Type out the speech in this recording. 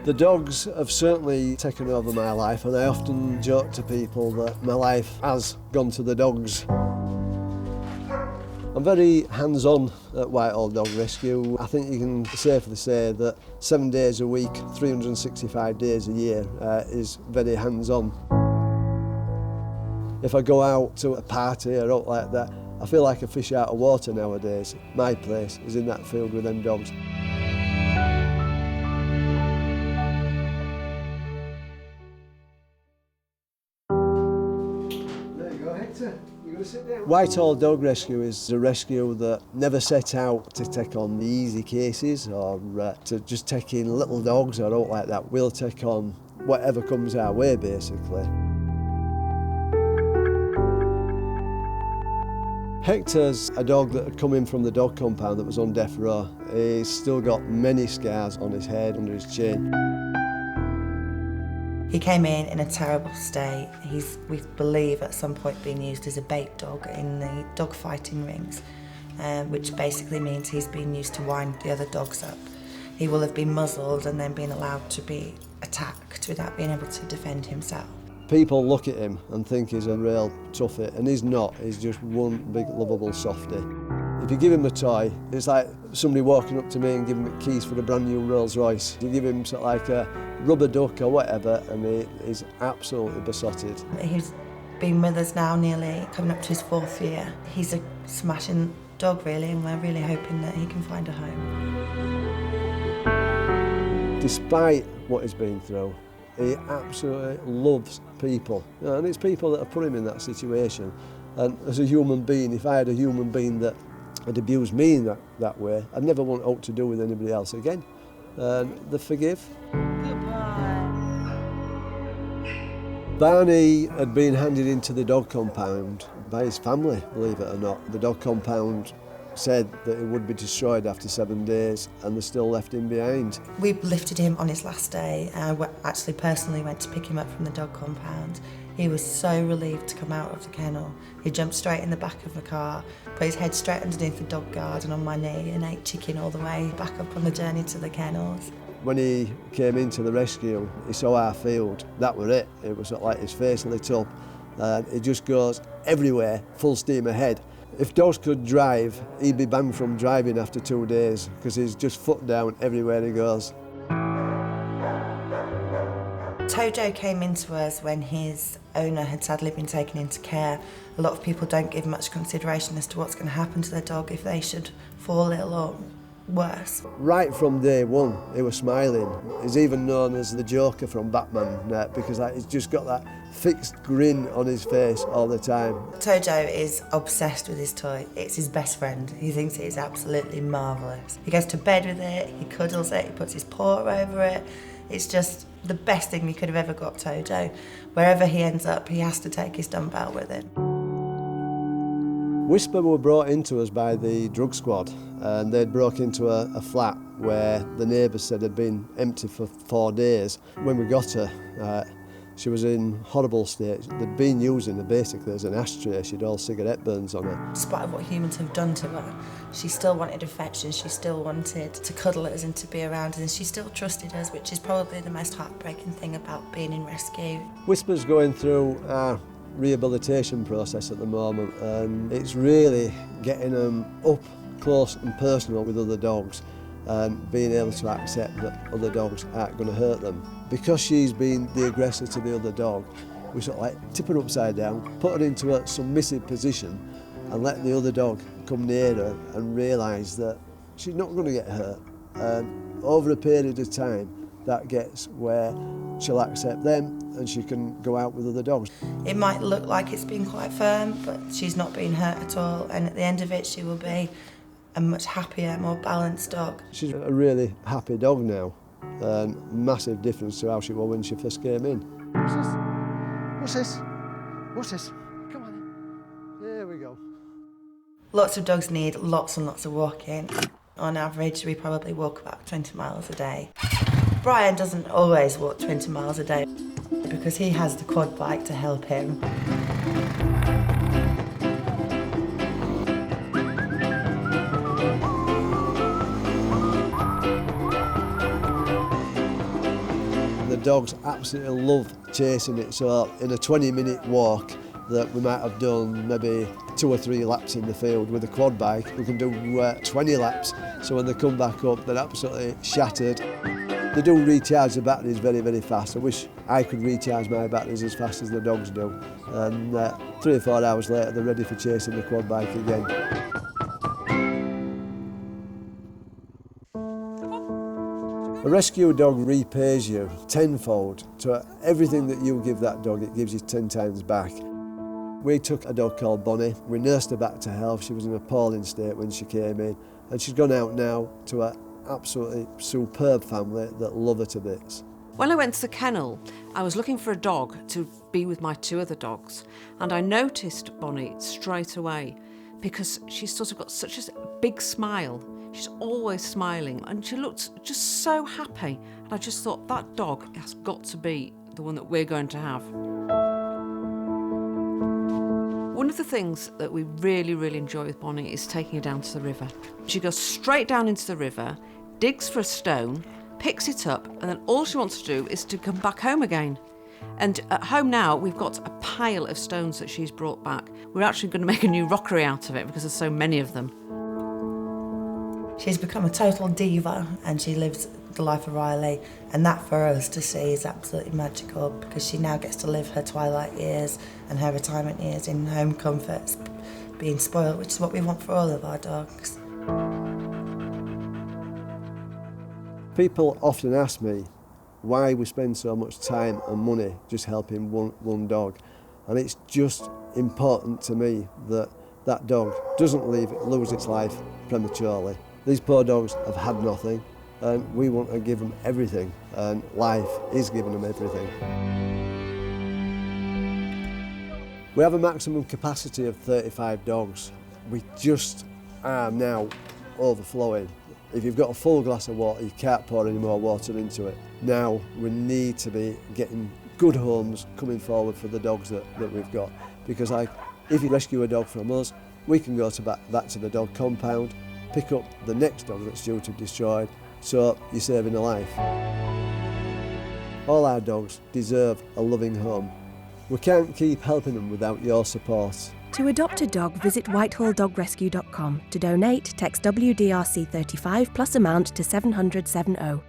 The dogs have certainly taken over my life, and I often joke to people that my life has gone to the dogs. I'm very hands-on at Whitehall Dog Rescue. I think you can safely say that 7 days a week, 365 days a year is very hands-on. If I go out to a party or out like that, I feel like a fish out of water nowadays. My place is in that field with them dogs. There you go, Hector. You're going to sit down. Whitehall Dog Rescue is a rescue that never set out to take on the easy cases or to just take in little dogs or out like that. We'll take on whatever comes our way, basically. Hector's a dog that had come in from the dog compound that was on death row. He's still got many scars on his head, under his chin. He came in a terrible state. We believe, at some point been used as a bait dog in the dog fighting rings, which basically means he's been used to wind the other dogs up. He will have been muzzled and then been allowed to be attacked without being able to defend himself. People look at him and think he's a real toughie, and he's not. He's just one big lovable softie. If you give him a toy, it's like somebody walking up to me and giving me keys for a brand new Rolls Royce. You give him sort of like a rubber duck or whatever, and he's absolutely besotted. He's been with us now nearly coming up to his 4th year. He's a smashing dog really, and we're really hoping that he can find a home. Despite what he's been through, he absolutely loves people, and it's people that have put him in that situation. And as a human being, if I had a human being that had abused me in that way, I'd never want out to do with anybody else again. And they forgive. Goodbye. Barney had been handed into the dog compound by his family, believe it or not. The dog compound said that it would be destroyed after 7 days, and they still left him behind. We lifted him on his last day. I actually personally went to pick him up from the dog compound. He was so relieved to come out of the kennel. He jumped straight in the back of the car, put his head straight underneath the dog guard and on my knee, and ate chicken all the way back up on the journey to the kennels. When he came into the rescue, he saw our field. That was it. It was like his face lit up, and it just goes everywhere, full steam ahead. If dogs could drive, he'd be banned from driving after 2 days because he's just foot down everywhere he goes. Tojo came into us when his owner had sadly been taken into care. A lot of people don't give much consideration as to what's going to happen to their dog if they should fall ill or worse. Right from day one, he was smiling. He's even known as the Joker from Batman because he's just got that fixed grin on his face all the time. Tojo is obsessed with his toy. It's his best friend. He thinks it is absolutely marvellous. He goes to bed with it, he cuddles it, he puts his paw over it. It's just the best thing we could have ever got Tojo. Wherever he ends up, he has to take his dumbbell with him. Whisper were brought into us by the drug squad, and they'd broke into a flat where the neighbours said had been empty for 4 days. When we got her, she was in horrible state. They'd been using her basically as an ashtray. She'd all cigarette burns on her. Despite what humans have done to her, she still wanted affection, she still wanted to cuddle us and to be around us, and she still trusted us, which is probably the most heartbreaking thing about being in rescue. Whisper's going through our rehabilitation process at the moment, and it's really getting them up close and personal with other dogs and being able to accept that other dogs aren't going to hurt them. Because she's been the aggressor to the other dog, we sort of like tip her upside down, put her into a submissive position and let the other dog come near her and realise that she's not going to get hurt. And over a period of time, that gets where she'll accept them and she can go out with other dogs. It might look like it's been quite firm, but she's not been hurt at all, and at the end of it she will be a much happier, more balanced dog. She's a really happy dog now, and massive difference to how she was when she first came in. What's this? What's this? What's this? Come on in. There we go. Lots of dogs need lots and lots of walking. On average, we probably walk about 20 miles a day. Brian doesn't always walk 20 miles a day because he has the quad bike to help him. dogs absolutely love chasing it. So in a 20-minute walk that we might have done maybe 2 or 3 laps in the field with a quad bike, we can do 20 laps. So when they come back up, they're absolutely shattered. They do recharge the batteries very, very fast. I wish I could recharge my batteries as fast as the dogs do. And 3 or 4 hours later, they're ready for chasing the quad bike again. A rescue dog repays you tenfold. So everything that you give that dog, it gives you 10 times back. We took a dog called Bonnie. We nursed her back to health. She was in an appalling state when she came in. And she's gone out now to an absolutely superb family that love her to bits. When I went to the kennel, I was looking for a dog to be with my 2 other dogs, and I noticed Bonnie straight away because she's sort of got such a big smile. She's always smiling, and she looked just so happy. And I just thought, that dog has got to be the one that we're going to have. One of the things that we really, really enjoy with Bonnie is taking her down to the river. She goes straight down into the river, digs for a stone, picks it up, and then all she wants to do is to come back home again. And at home now, we've got a pile of stones that she's brought back. We're actually going to make a new rockery out of it because there's so many of them. She's become a total diva and she lives the life of Riley, and that for us to see is absolutely magical because she now gets to live her twilight years and her retirement years in home comforts, being spoiled, which is what we want for all of our dogs. People often ask me why we spend so much time and money just helping one dog, and it's just important to me that that dog doesn't lose its life prematurely. These poor dogs have had nothing, and we want to give them everything, and life is giving them everything. We have a maximum capacity of 35 dogs. We just are now overflowing. If you've got a full glass of water, you can't pour any more water into it. Now we need to be getting good homes coming forward for the dogs that we've got, because if you rescue a dog from us, we can go back to the dog compound, pick up the next dog that's due to be destroyed, so you're saving a life. All our dogs deserve a loving home. We can't keep helping them without your support. To adopt a dog, visit whitehallDogRescue.com. To donate, text WDRC35 plus amount to 700 70.